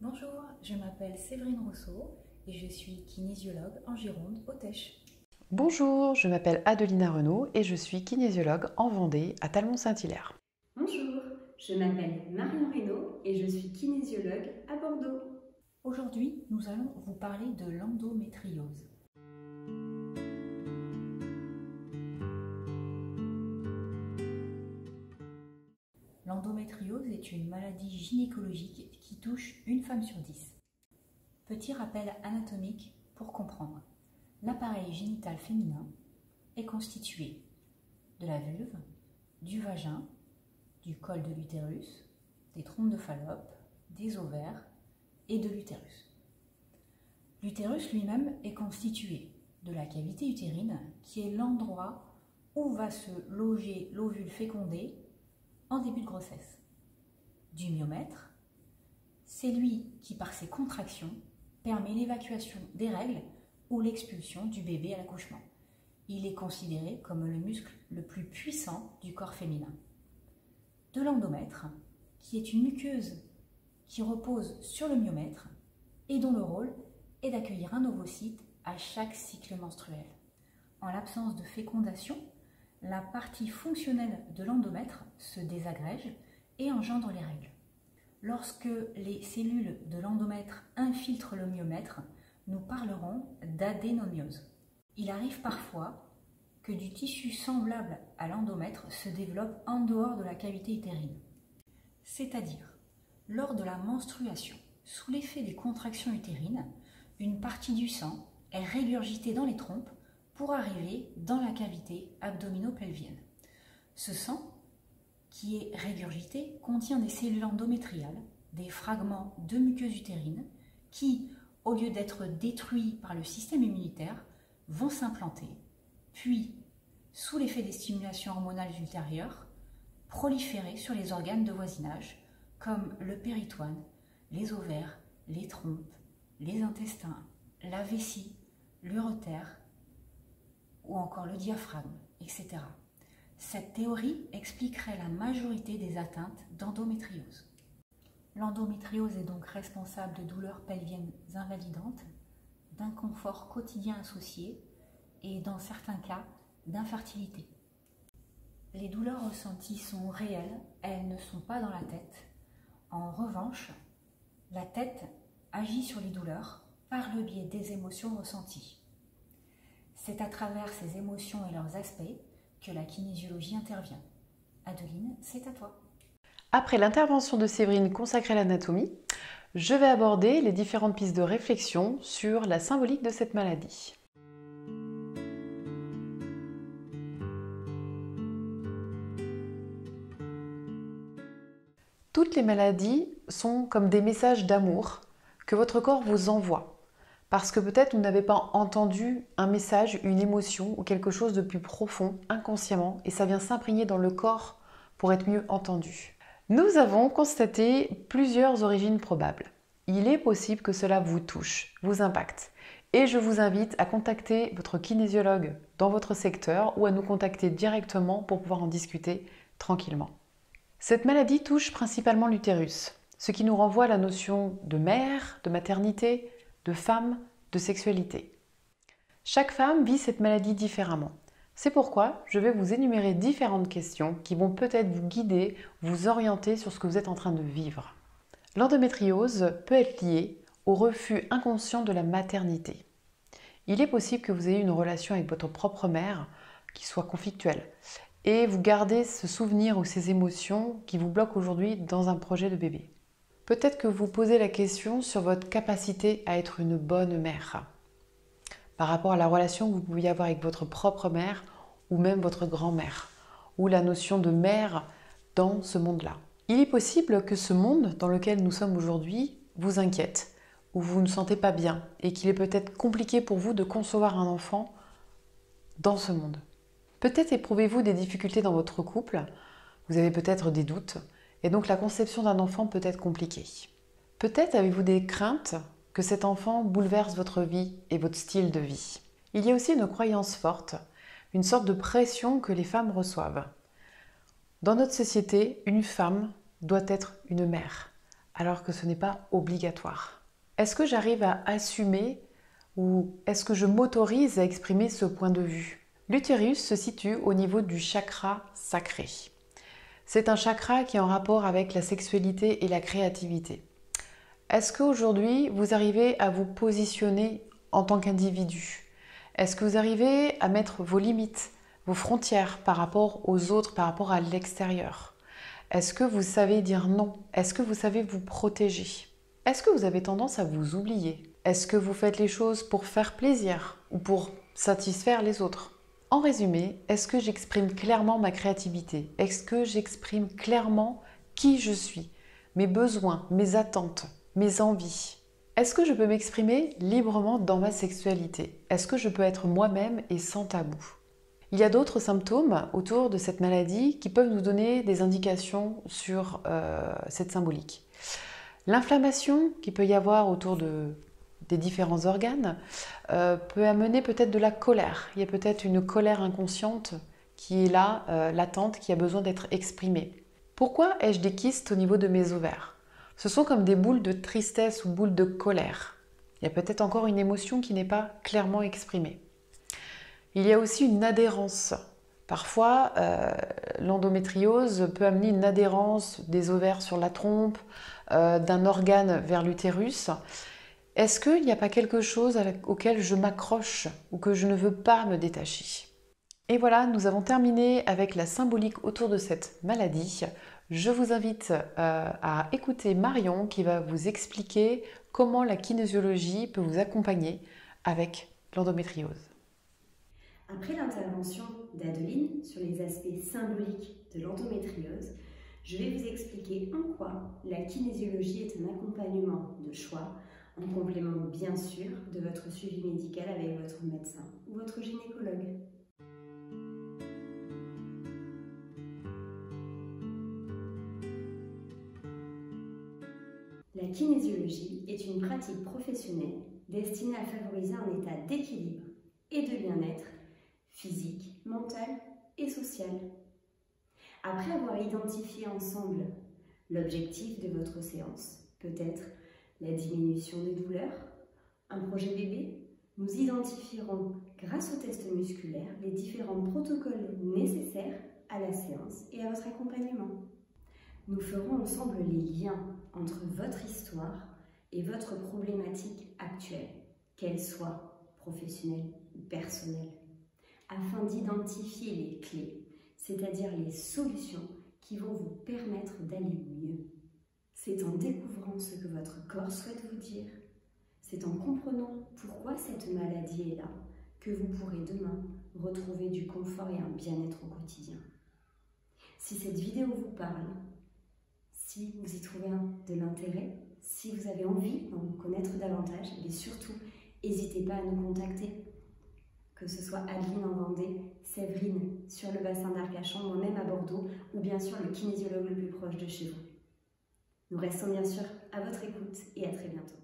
Bonjour, je m'appelle Séverine Rousseau et je suis kinésiologue en Gironde, au Tech. Bonjour, je m'appelle Adelina Renaud et je suis kinésiologue en Vendée, à Talmont-Saint-Hilaire. Bonjour, je m'appelle Marion Reynaud et je suis kinésiologue à Bordeaux. Aujourd'hui, nous allons vous parler de l'endométriose. L'endométriose est une maladie gynécologique qui touche une femme sur 10. Petit rappel anatomique pour comprendre. L'appareil génital féminin est constitué de la vulve, du vagin, du col de l'utérus, des trompes de Fallope, des ovaires et de l'utérus. L'utérus lui-même est constitué de la cavité utérine, qui est l'endroit où va se loger l'ovule fécondé en début de grossesse. Du myomètre, c'est lui qui, par ses contractions, permet l'évacuation des règles ou l'expulsion du bébé à l'accouchement. Il est considéré comme le muscle le plus puissant du corps féminin. De l'endomètre, qui est une muqueuse qui repose sur le myomètre et dont le rôle est d'accueillir un ovocyte à chaque cycle menstruel. En l'absence de fécondation, la partie fonctionnelle de l'endomètre se désagrège et engendre les règles. Lorsque les cellules de l'endomètre infiltrent le myomètre, nous parlerons d'adénomiose. Il arrive parfois que du tissu semblable à l'endomètre se développe en dehors de la cavité utérine. C'est-à-dire, lors de la menstruation, sous l'effet des contractions utérines, une partie du sang est régurgitée dans les trompes pour arriver dans la cavité abdominopelvienne. Ce sang, qui est régurgité, contient des cellules endométriales, des fragments de muqueuse utérine, qui, au lieu d'être détruits par le système immunitaire, vont s'implanter, puis, sous l'effet des stimulations hormonales ultérieures, proliférer sur les organes de voisinage, comme le péritoine, les ovaires, les trompes, les intestins, la vessie, l'urètre ou encore le diaphragme, etc. Cette théorie expliquerait la majorité des atteintes d'endométriose. L'endométriose est donc responsable de douleurs pelviennes invalidantes, d'inconfort quotidien associé et, dans certains cas, d'infertilité. Les douleurs ressenties sont réelles, elles ne sont pas dans la tête. En revanche, la tête agit sur les douleurs par le biais des émotions ressenties. C'est à travers ces émotions et leurs aspects que la kinésiologie intervient. Adeline, c'est à toi. Après l'intervention de Séverine consacrée à l'anatomie, je vais aborder les différentes pistes de réflexion sur la symbolique de cette maladie. Toutes les maladies sont comme des messages d'amour que votre corps vous envoie. Parce que peut-être vous n'avez pas entendu un message, une émotion ou quelque chose de plus profond, inconsciemment, et ça vient s'imprégner dans le corps pour être mieux entendu. Nous avons constaté plusieurs origines probables. Il est possible que cela vous touche, vous impacte. Et je vous invite à contacter votre kinésiologue dans votre secteur ou à nous contacter directement pour pouvoir en discuter tranquillement. Cette maladie touche principalement l'utérus, ce qui nous renvoie à la notion de mère, de maternité, de femme, de sexualité. Chaque femme vit cette maladie différemment. C'est pourquoi je vais vous énumérer différentes questions qui vont peut-être vous guider, vous orienter sur ce que vous êtes en train de vivre. L'endométriose peut être liée au refus inconscient de la maternité. Il est possible que vous ayez une relation avec votre propre mère qui soit conflictuelle et vous gardez ce souvenir ou ces émotions qui vous bloquent aujourd'hui dans un projet de bébé. Peut-être que vous posez la question sur votre capacité à être une bonne mère par rapport à la relation que vous pouviez avoir avec votre propre mère ou même votre grand-mère, ou la notion de mère dans ce monde-là. Il est possible que ce monde dans lequel nous sommes aujourd'hui vous inquiète, ou vous ne sentez pas bien, et qu'il est peut-être compliqué pour vous de concevoir un enfant dans ce monde. Peut-être éprouvez-vous des difficultés dans votre couple, vous avez peut-être des doutes, et donc la conception d'un enfant peut être compliquée. Peut-être avez-vous des craintes que cet enfant bouleverse votre vie et votre style de vie. Il y a aussi une croyance forte, une sorte de pression que les femmes reçoivent. Dans notre société, une femme doit être une mère, alors que ce n'est pas obligatoire? Est-ce que j'arrive à assumer ou est-ce que je m'autorise à exprimer ce point de vue? L'utérus se situe au niveau du chakra sacré. C'est un chakra qui est en rapport avec la sexualité et la créativité. Est-ce qu'aujourd'hui, vous arrivez à vous positionner en tant qu'individu? Est-ce que vous arrivez à mettre vos limites, vos frontières par rapport aux autres, par rapport à l'extérieur? Est-ce que vous savez dire non? Est-ce que vous savez vous protéger? Est-ce que vous avez tendance à vous oublier? Est-ce que vous faites les choses pour faire plaisir ou pour satisfaire les autres? En résumé, est-ce que j'exprime clairement ma créativité? Est-ce que j'exprime clairement qui je suis, mes besoins, mes attentes, mes envies? Est-ce que je peux m'exprimer librement dans ma sexualité? Est-ce que je peux être moi-même et sans tabou? Il y a d'autres symptômes autour de cette maladie qui peuvent nous donner des indications sur cette symbolique. L'inflammation qu'il peut y avoir autour des différents organes peut amener peut-être de la colère. Il y a peut-être une colère inconsciente qui est là, latente, qui a besoin d'être exprimée. Pourquoi ai-je des kystes au niveau de mes ovaires? Ce sont comme des boules de tristesse ou boules de colère. Il y a peut-être encore une émotion qui n'est pas clairement exprimée. Il y a aussi une adhérence. Parfois, l'endométriose peut amener une adhérence des ovaires sur la trompe, d'un organe vers l'utérus. Est-ce qu'il n'y a pas quelque chose auquel je m'accroche ou que je ne veux pas me détacher? Et voilà, nous avons terminé avec la symbolique autour de cette maladie. Je vous invite à écouter Marion qui va vous expliquer comment la kinésiologie peut vous accompagner avec l'endométriose. Après l'intervention d'Adeline sur les aspects symboliques de l'endométriose, je vais vous expliquer en quoi la kinésiologie est un accompagnement de choix, en complément bien sûr de votre suivi médical avec votre médecin ou votre gynécologue. La kinésiologie est une pratique professionnelle destinée à favoriser un état d'équilibre et de bien-être physique, mental et social. Après avoir identifié ensemble l'objectif de votre séance, peut-être la diminution des douleurs, un projet bébé, nous identifierons, grâce aux tests musculaires, les différents protocoles nécessaires à la séance et à votre accompagnement. Nous ferons ensemble les liens entre votre histoire et votre problématique actuelle, qu'elle soit professionnelle ou personnelle, afin d'identifier les clés, c'est-à-dire les solutions qui vont vous permettre d'aller mieux. C'est en découvrant ce que votre corps souhaite vous dire, c'est en comprenant pourquoi cette maladie est là, que vous pourrez demain retrouver du confort et un bien-être au quotidien. Si cette vidéo vous parle, si vous y trouvez de l'intérêt, si vous avez envie d'en connaître davantage, et surtout, n'hésitez pas à nous contacter. Que ce soit Adeline en Vendée, Séverine sur le bassin d'Arcachon, moi-même à Bordeaux, ou bien sûr le kinésiologue le plus proche de chez vous. Nous restons bien sûr à votre écoute et à très bientôt.